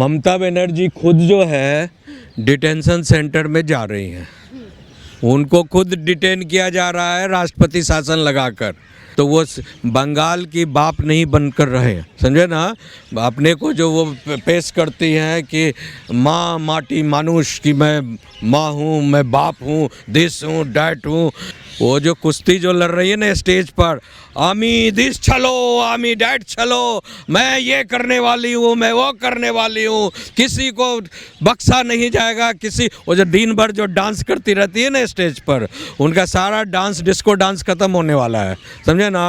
ममता बनर्जी खुद जो है डिटेंशन सेंटर में जा रही हैं। उनको खुद डिटेन किया जा रहा है राष्ट्रपति शासन लगाकर। तो वो बंगाल की बाप नहीं बनकर रहे, समझे ना। अपने को जो वो पेश करती हैं कि माँ माटी मानुष की मैं माँ हूँ, मैं बाप हूँ, दिस हूँ, डैट हूँ। वो जो कुश्ती जो लड़ रही है ना स्टेज पर, आमी दिस चलो, आमी डैट चलो, मैं ये करने वाली हूँ, मैं वो करने वाली हूँ, किसी को बख्शा नहीं जाएगा। किसी वो जो दिन भर जो डांस करती रहती है ना स्टेज पर, उनका सारा डांस डिस्को डांस खत्म होने वाला है, समझे ना।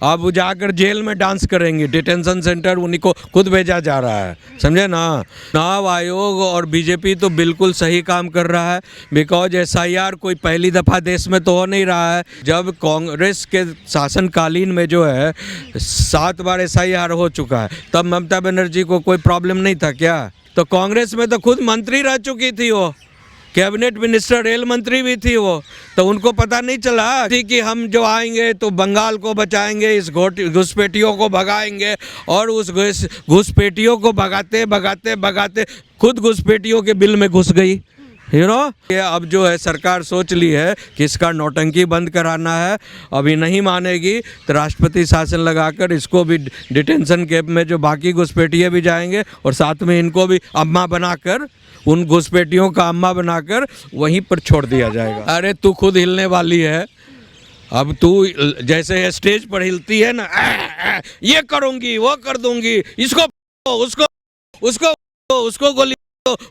अब वो जाकर जेल में डांस करेंगी। डिटेंशन सेंटर उन्हीं को खुद भेजा जा रहा है, समझे ना। चुनाव आयोग और बीजेपी तो बिल्कुल सही काम कर रहा है, बिकॉज SIR कोई पहली दफ़ा देश में तो हो नहीं रहा है। जब कांग्रेस के शासनकालीन में जो है 7 बार SIR हो चुका है, तब ममता बनर्जी को कोई प्रॉब्लम नहीं था क्या? तो कांग्रेस में तो खुद मंत्री रह चुकी थी, वो कैबिनेट मिनिस्टर, रेल मंत्री भी थी वो। तो उनको पता नहीं चला थी कि हम जो आएंगे तो बंगाल को बचाएंगे, इस घुसपैठियों को भगाएंगे। और उस घुसपैठियों को भगाते भगाते भगाते खुद घुसपैठियों के बिल में घुस गई, ये अब जो है सरकार सोच ली है कि इसका नौटंकी बंद कराना है। अभी नहीं मानेगी तो राष्ट्रपति शासन लगाकर इसको भी डिटेंशन कैंप में जो बाकी घुसपैठिए भी जाएंगे और साथ में इनको भी अम्मा बनाकर, उन घुसपैठियों का अम्मा बनाकर वहीं पर छोड़ दिया जाएगा। अरे तू खुद हिलने वाली है। अब तू जैसे स्टेज पर हिलती है ना, ये करूँगी, वो कर दूँगी, इसको उसको गोली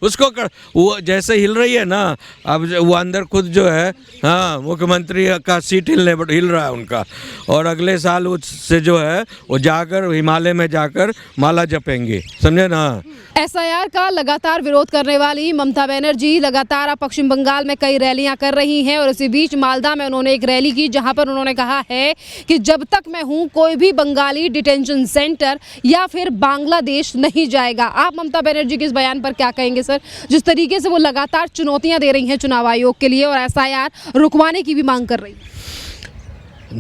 उसको कर, वो जैसे हिल रही है ना। अब वो अंदर खुद जो है, हाँ, मुख्यमंत्री का सीट हिल रहा है उनका। और अगले साल उससे जो है वो जाकर हिमालय में जाकर माला जपेंगे, समझे ना। SIR का लगातार विरोध करने वाली ममता बनर्जी लगातार अब पश्चिम बंगाल में कई रैलियां कर रही हैं। और इसी बीच मालदा में उन्होंने एक रैली की, जहां पर उन्होंने कहा है कि जब तक मैं हूं कोई भी बंगाली डिटेंशन सेंटर या फिर बांग्लादेश नहीं जाएगा। आप ममता बनर्जी के इस बयान पर क्या कहेंगे सर, जिस तरीके से वो लगातार चुनौतियां दे रही हैं चुनाव आयोग के लिए और SIR रुकवाने की भी मांग कर रही है?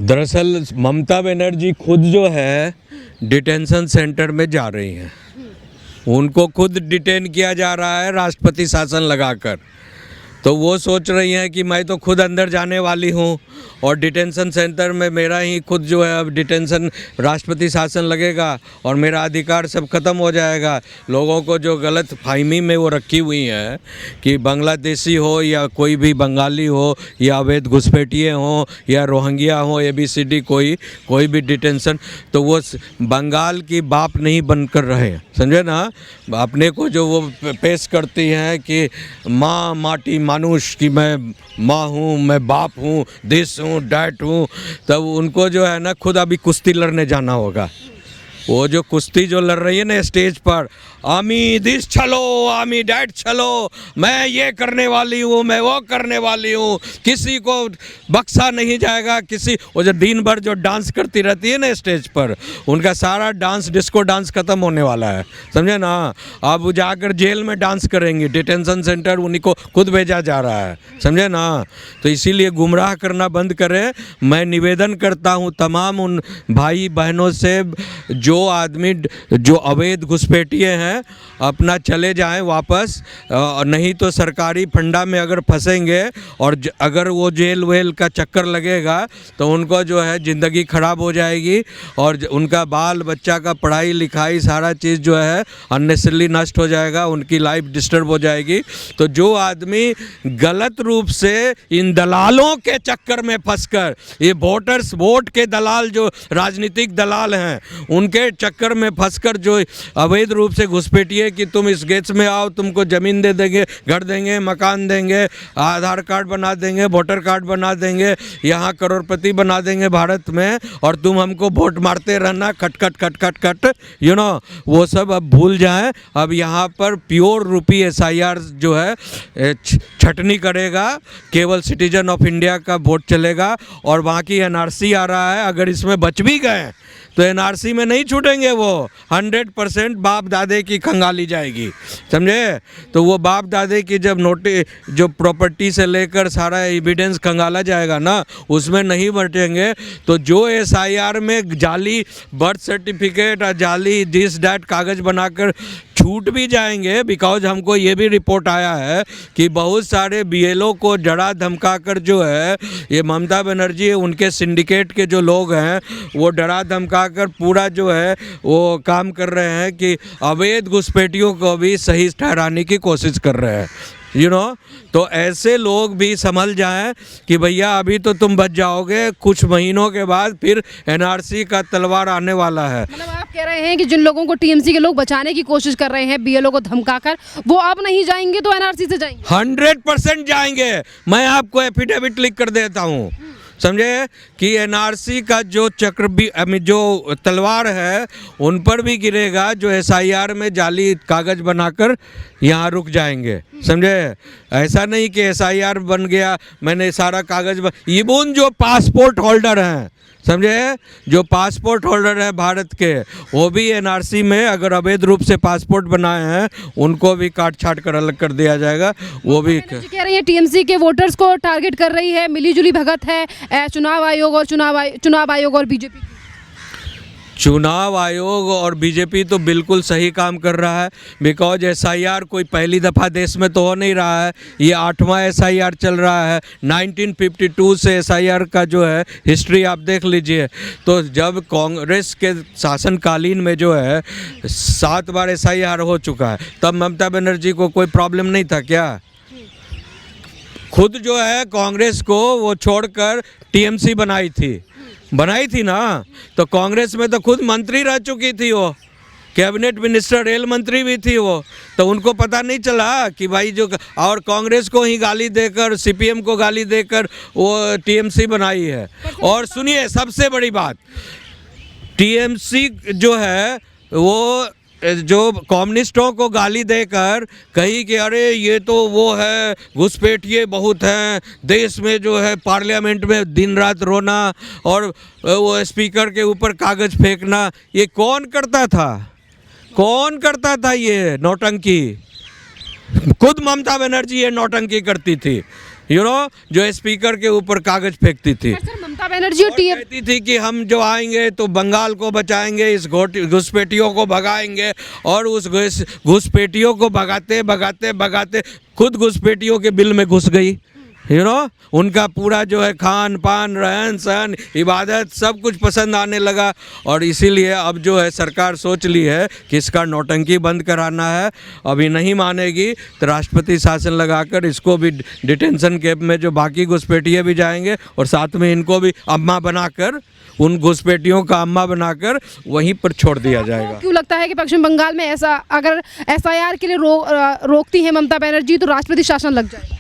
दरअसल ममता बनर्जी खुद जो है डिटेंशन सेंटर में जा रही हैं। उनको खुद डिटेन किया जा रहा है राष्ट्रपति शासन लगाकर। तो वो सोच रही हैं कि मैं तो खुद अंदर जाने वाली हूँ और डिटेंशन सेंटर में मेरा ही खुद जो है अब डिटेंशन राष्ट्रपति शासन लगेगा और मेरा अधिकार सब खत्म हो जाएगा। लोगों को जो गलत फहमी में वो रखी हुई है कि बांग्लादेशी हो या कोई भी बंगाली हो या अवैध घुसपैठिए हों या रोहिंग्या हो, ABCD कोई भी डिटेंशन, तो वो बंगाल की बाप नहीं बनकर रहे, समझे ना। अपने को जो वो पेश करती हैं कि माँ माटी मानुष की मैं माँ हूँ, मैं बाप हूँ, दिस हूँ, डैट हूँ। तब उनको जो है ना खुद अभी कुश्ती लड़ने जाना होगा। वो जो कुश्ती जो लड़ रही है ना स्टेज पर, आमी दिस चलो, आमी डैट चलो, मैं ये करने वाली हूँ, मैं वो करने वाली हूँ, किसी को बख्शा नहीं जाएगा। किसी वो जो दिन भर जो डांस करती रहती है ना स्टेज पर, उनका सारा डांस डिस्को डांस खत्म होने वाला है, समझे ना। अब वो जाकर जेल में डांस करेंगी। डिटेंशन सेंटर उन्हीं को खुद भेजा जा रहा है, समझे ना। तो इसीलिए गुमराह करना बंद करें। मैं निवेदन करता हूँ तमाम उन भाई बहनों से, जो आदमी जो अवैध घुसपैठिए हैं अपना चले जाएं वापस, नहीं तो सरकारी फंडा में अगर फंसेंगे और अगर वो जेल वेल का चक्कर लगेगा तो उनको जो है ज़िंदगी ख़राब हो जाएगी और उनका बाल बच्चा का पढ़ाई लिखाई सारा चीज़ जो है अननेसेसरली नष्ट हो जाएगा, उनकी लाइफ डिस्टर्ब हो जाएगी। तो जो आदमी गलत रूप से इन दलालों के चक्कर में फंसकर, ये वोट के दलाल जो राजनीतिक दलाल हैं, उनके चक्कर में फंसकर जो अवैध रूप से घुसपैठिए कि तुम इस गेट्स में आओ, तुमको ज़मीन दे देंगे, घर देंगे, मकान देंगे, आधार कार्ड बना देंगे, वोटर कार्ड बना देंगे, यहाँ करोड़पति बना देंगे भारत में, और तुम हमको वोट मारते रहना खट खट खट खट खट, वो सब अब भूल जाएं। अब यहाँ पर प्योर रूपी SIR जो है छटनी करेगा, केवल सिटीजन ऑफ इंडिया का वोट चलेगा। और वहाँ की NRC आ रहा है, अगर इसमें बच भी गए तो NRC में नहीं छूटेंगे, वो 100% बाप दादे की खंगाली जाएगी, समझे। तो वो बाप दादे की जब जो प्रॉपर्टी से लेकर सारा एविडेंस खंगाला जाएगा ना, उसमें नहीं बटेंगे। तो जो SIR में जाली बर्थ सर्टिफिकेट और जाली दिस डैट कागज़ बनाकर छूट भी जाएंगे, बिकॉज हमको ये भी रिपोर्ट आया है कि बहुत सारे बीएलओ को डरा धमका कर जो है ये ममता बनर्जी उनके सिंडिकेट के जो लोग हैं वो डरा धमका कर पूरा जो है वो काम कर रहे हैं कि अवैध घुसपैठियों को भी सही ठहराने की कोशिश कर रहे हैं, तो ऐसे लोग भी संभल जाएं कि भैया अभी तो तुम बच जाओगे, कुछ महीनों के बाद फिर एनआरसी का तलवार आने वाला है। मतलब आप कह रहे हैं कि जिन लोगों को टीएमसी के लोग बचाने की कोशिश कर रहे हैं बीएलओ को धमकाकर, वो अब नहीं जाएंगे तो एनआरसी से जाएंगे? 100% जाएंगे। मैं आपको एफिडेविट लिख कर देता हूँ, समझे, कि एनआरसी का जो जो तलवार है उन पर भी गिरेगा जो एसआईआर में जाली कागज़ बनाकर यहाँ रुक जाएंगे, समझे। ऐसा नहीं कि एसआईआर बन गया मैंने सारा कागज़ इवन जो पासपोर्ट होल्डर हैं, समझे, जो पासपोर्ट होल्डर है भारत के, वो भी एनआरसी में अगर अवैध रूप से पासपोर्ट बनाए हैं उनको भी काट छाट कर अलग कर दिया जाएगा। वो भी कह रही है टीएमसी के वोटर्स को टारगेट कर रही है, मिलीजुली भगत है चुनाव आयोग और बीजेपी। चुनाव आयोग और बीजेपी तो बिल्कुल सही काम कर रहा है, बिकॉज एसआईआर कोई पहली दफ़ा देश में तो हो नहीं रहा है, ये 8वां एसआईआर चल रहा है। 1952 से एसआईआर का जो है हिस्ट्री आप देख लीजिए, तो जब कांग्रेस के शासनकालीन में जो है 7 बार एसआईआर हो चुका है, तब ममता बनर्जी को कोई प्रॉब्लम नहीं था क्या? खुद जो है कांग्रेस को वो छोड़कर टीएमसी बनाई थी ना, तो कांग्रेस में तो खुद मंत्री रह चुकी थी, वो कैबिनेट मिनिस्टर रेल मंत्री भी थी वो, तो उनको पता नहीं चला कि भाई जो और कांग्रेस को ही गाली देकर सीपीएम को गाली देकर वो टीएमसी बनाई है। और सुनिए सबसे बड़ी बात, टीएमसी जो है वो जो कम्युनिस्टों को गाली देकर कही कि अरे ये तो वो है घुसपैठिए बहुत हैं, देश में जो है पार्लियामेंट में दिन रात रोना और वो स्पीकर के ऊपर कागज़ फेंकना, ये कौन करता था ये नौटंकी? खुद ममता बनर्जी ये नौटंकी करती थी, जो स्पीकर के ऊपर कागज़ फेंकती थी। ममता बनर्जी कहती थी कि हम जो आएंगे तो बंगाल को बचाएंगे, इस घुसपैठियों को भगाएंगे, और उस घुसपैठियों को भगाते खुद घुसपैठियों के बिल में घुस गई। उनका पूरा जो है खान पान रहन सहन इबादत सब कुछ पसंद आने लगा, और इसीलिए अब जो है सरकार सोच ली है कि इसका नौटंकी बंद कराना है। अभी नहीं मानेगी तो राष्ट्रपति शासन लगाकर इसको भी डिटेंशन कैंप में जो बाकी घुसपैठिए भी जाएंगे, और साथ में इनको भी अम्मा बनाकर, उन घुसपैठियों का अम्मा बनाकर वहीं पर छोड़ दिया जाएगा। क्यों लगता है कि पश्चिम बंगाल में ऐसा अगर एसआईआर के लिए रोकती है ममता बनर्जी तो राष्ट्रपति शासन लग जाएगा?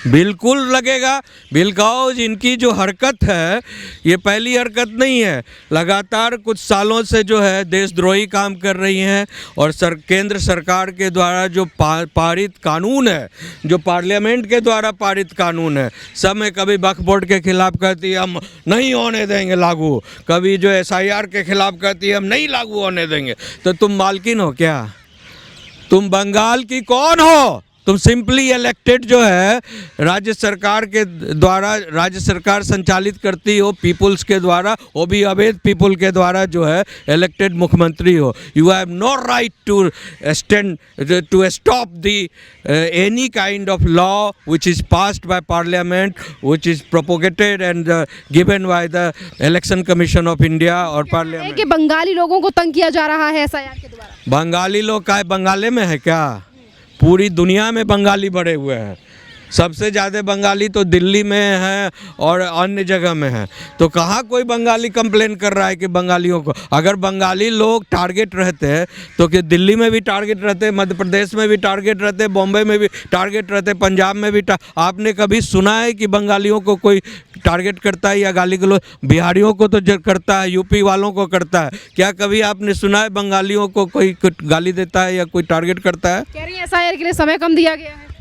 बिल्कुल लगेगा, बिकॉज इनकी जो हरकत है ये पहली हरकत नहीं है, लगातार कुछ सालों से जो है देशद्रोही काम कर रही हैं, और केंद्र सरकार के द्वारा जो पारित कानून है, जो पार्लियामेंट के द्वारा पारित कानून है, सब में कभी वक्फ बोर्ड के खिलाफ कहती है हम नहीं होने देंगे लागू, कभी जो एसआईआर के खिलाफ कहती है हम नहीं लागू होने देंगे। तो तुम मालकिन हो क्या? तुम बंगाल की कौन हो? तुम सिंपली इलेक्टेड जो है राज्य सरकार के द्वारा, राज्य सरकार संचालित करती हो पीपुल्स के द्वारा, वो भी अवैध पीपुल के द्वारा जो है इलेक्टेड मुख्यमंत्री हो। You have no right to stop the any kind of law which is passed by parliament, which is propagated and given by the election commission of India और पार्लियामेंट। कि बंगाली लोगों को तंग किया जा रहा है एसआईआर के द्वारा। बंगाली लोग का बंगाले में है क्या? पूरी दुनिया में बंगाली बढ़े हुए हैं, सबसे ज़्यादा बंगाली तो दिल्ली में है और अन्य जगह में है, तो कहाँ कोई बंगाली कंप्लेन कर रहा है कि बंगालियों को? अगर बंगाली लोग टारगेट रहते हैं तो कि दिल्ली में भी टारगेट रहते, मध्य प्रदेश में भी टारगेट रहते, बॉम्बे में भी टारगेट रहते, पंजाब में भी आपने कभी सुना है कि बंगालियों को कोई टारगेट करता है या गाली गलौज? बिहारियों को तो करता है, यूपी वालों को करता है, क्या कभी आपने सुना है बंगालियों को कोई गाली देता है या कोई टारगेट करता है? कह रही है एसआईआर के लिए समय कम दिया गया है।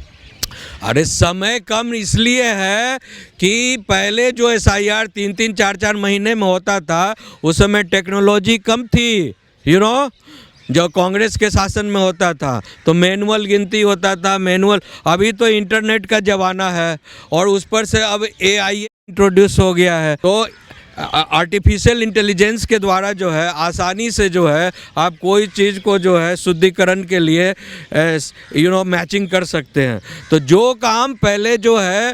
अरे समय कम इसलिए है कि पहले जो एसआईआर 3-3, 4-4 महीने में होता था, उस समय टेक्नोलॉजी कम थी, जो कांग्रेस के शासन में होता था तो मैनुअल गिनती होता था, मैनुअल। अभी तो इंटरनेट का ज़माना है और उस पर से अब एआई इंट्रोड्यूस हो गया है, तो आर्टिफिशियल इंटेलिजेंस के द्वारा जो है आसानी से जो है आप कोई चीज़ को जो है शुद्धिकरण के लिए मैचिंग कर सकते हैं। तो जो काम पहले जो है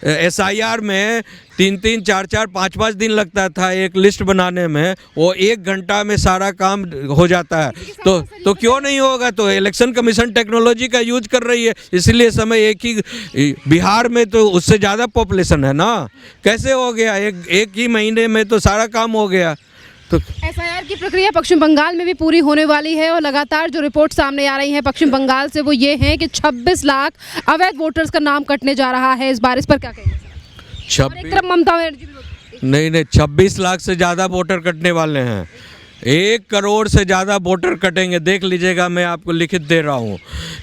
SIR में 3-3, 4-4, 5-5 दिन लगता था एक लिस्ट बनाने में, वो 1 घंटा में सारा काम हो जाता है। तो क्यों नहीं होगा? तो इलेक्शन कमीशन टेक्नोलॉजी का यूज कर रही है, इसलिए समय एक ही बिहार में तो उससे ज़्यादा पॉपुलेशन है ना, कैसे हो गया? एक ही महीने में तो सारा काम हो गया। तो SIR की प्रक्रिया पश्चिम बंगाल में भी पूरी होने वाली है और लगातार जो रिपोर्ट सामने आ रही है पश्चिम बंगाल से वो ये है कि 26 लाख अवैध वोटर्स का नाम कटने जा रहा है। इस बार इस पर क्या कहेंगे? और एक तरफ ममता बनर्जी नहीं 26 लाख से ज़्यादा वोटर कटने वाले हैं। 1 करोड़ से ज़्यादा वोटर कटेंगे, देख लीजिएगा। मैं आपको लिखित दे रहा हूँ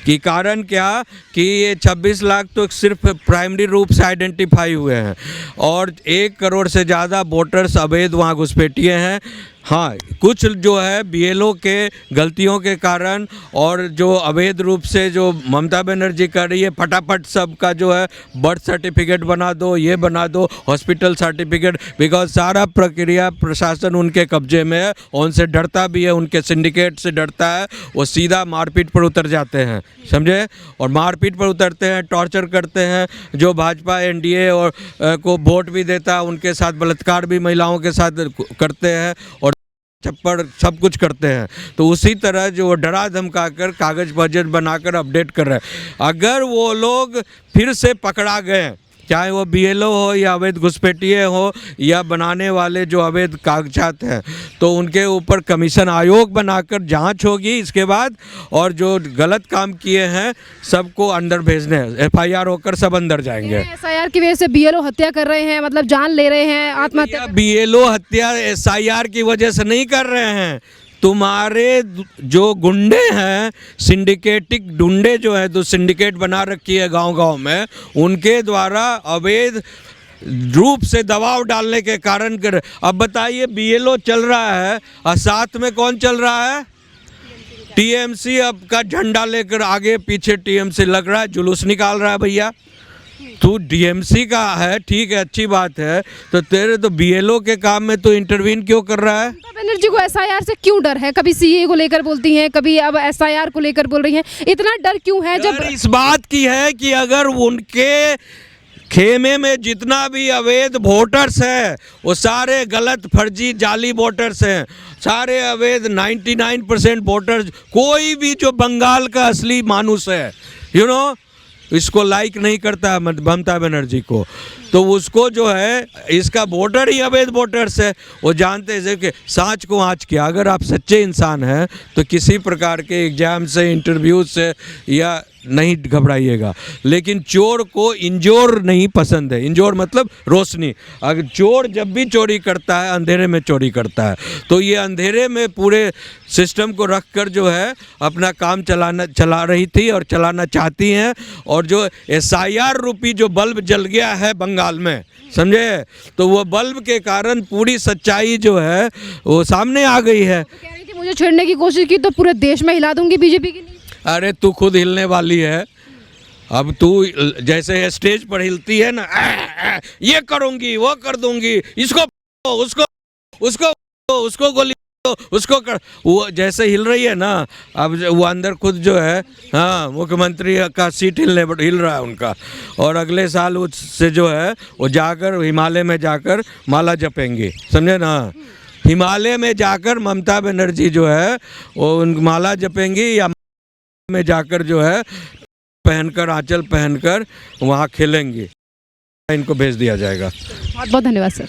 कि कारण क्या कि ये 26 लाख तो सिर्फ प्राइमरी रूप से आइडेंटिफाई हुए हैं और 1 करोड़ से ज़्यादा वोटर्स अवैध वहाँ घुसपैठिए हैं। हाँ, कुछ जो है BLO के गलतियों के कारण और जो अवैध रूप से जो ममता बनर्जी कर रही है, फटाफट सबका जो है बर्थ सर्टिफिकेट बना दो, ये बना दो, हॉस्पिटल सर्टिफिकेट, बिकॉज सारा प्रक्रिया प्रशासन उनके कब्जे में है, उनसे डरता भी है, उनके सिंडिकेट से डरता है। वो सीधा मारपीट पर उतर जाते हैं, समझे? और मारपीट पर उतरते हैं, टॉर्चर करते हैं। जो भाजपा NDA और को वोट भी देता है उनके साथ बलात्कार भी महिलाओं के साथ करते हैं और छप्पड़ सब कुछ करते हैं। तो उसी तरह जो डरा धमका कर कागज़ बजट बनाकर अपडेट कर रहे हैं, अगर वो लोग फिर से पकड़ा गए, चाहे वो BLO हो या अवैध घुसपैठिए हो या बनाने वाले जो अवैध कागजात हैं, तो उनके ऊपर कमीशन आयोग बनाकर जांच होगी इसके बाद, और जो गलत काम किए हैं सबको अंदर भेजने, FIR होकर सब अंदर जाएंगे। SIR की वजह से BLO हत्या कर रहे हैं, मतलब जान ले रहे हैं, आत्महत्या। BLO हत्या SIR की वजह से नहीं कर रहे हैं। तुम्हारे जो गुंडे हैं, सिंडिकेटिक गुंडे जो है, तो सिंडिकेट बना रखी है गांव-गांव में, उनके द्वारा अवैध रूप से दबाव डालने के कारण कर। अब बताइए BLO चल रहा है और साथ में कौन चल रहा है? TMC अब का झंडा लेकर आगे पीछे TMC लग रहा है, जुलूस निकाल रहा है। भैया तू DMC का है, ठीक है, अच्छी बात है, तो तेरे तो BLO के काम में तो इंटरवीन क्यों कर रहा है? ममता बनर्जी को SIR से क्यों डर है? कभी CA को लेकर बोलती हैं, कभी अब SIR को लेकर बोल रही हैं, इतना डर क्यों है? जब इस बात की है कि अगर उनके खेमे में जितना भी अवैध वोटर्स है वो सारे गलत फर्जी जाली वोटर्स हैं, सारे अवैध 99% वोटर्स, कोई भी जो बंगाल का असली मानुस है इसको लाइक नहीं करता है ममता बनर्जी को, तो उसको जो है इसका वोटर ही अवैध वोटर्स है। वो जानते हैं कि सांच को आँच किया। अगर आप सच्चे इंसान हैं तो किसी प्रकार के एग्जाम से, इंटरव्यू से या नहीं घबराइएगा, लेकिन चोर को इंजोर नहीं पसंद है। इंजोर मतलब रोशनी। अगर चोर जब भी चोरी करता है अंधेरे में चोरी करता है, तो ये अंधेरे में पूरे सिस्टम को रखकर जो है अपना काम चला रही थी और चलाना चाहती हैं। और जो SIR रूपी जो बल्ब जल गया है बंगाल में, समझे, तो वो बल्ब के कारण पूरी सच्चाई जो है वो सामने आ गई है। कह रही थी मुझे छेड़ने की कोशिश की तो पूरे देश में हिला दूंगी बीजेपी की। अरे तू खुद हिलने वाली है। अब तू जैसे स्टेज पर हिलती है ना, ये करूंगी, वो कर दूंगी, इसको उसको उसको उसको गोली उसको कर, वो जैसे हिल रही है ना, अब वो अंदर खुद जो है, हाँ, मुख्यमंत्री का सीट हिल रहा है उनका। और अगले साल उससे जो है वो जाकर हिमालय में जाकर माला जपेंगे, समझे ना? हिमालय में जाकर ममता बनर्जी जो है वो माला जपेंगी या में जाकर जो है पहनकर, आंचल पहनकर वहाँ खेलेंगी। इनको भेज दिया जाएगा। बहुत बहुत धन्यवाद सर।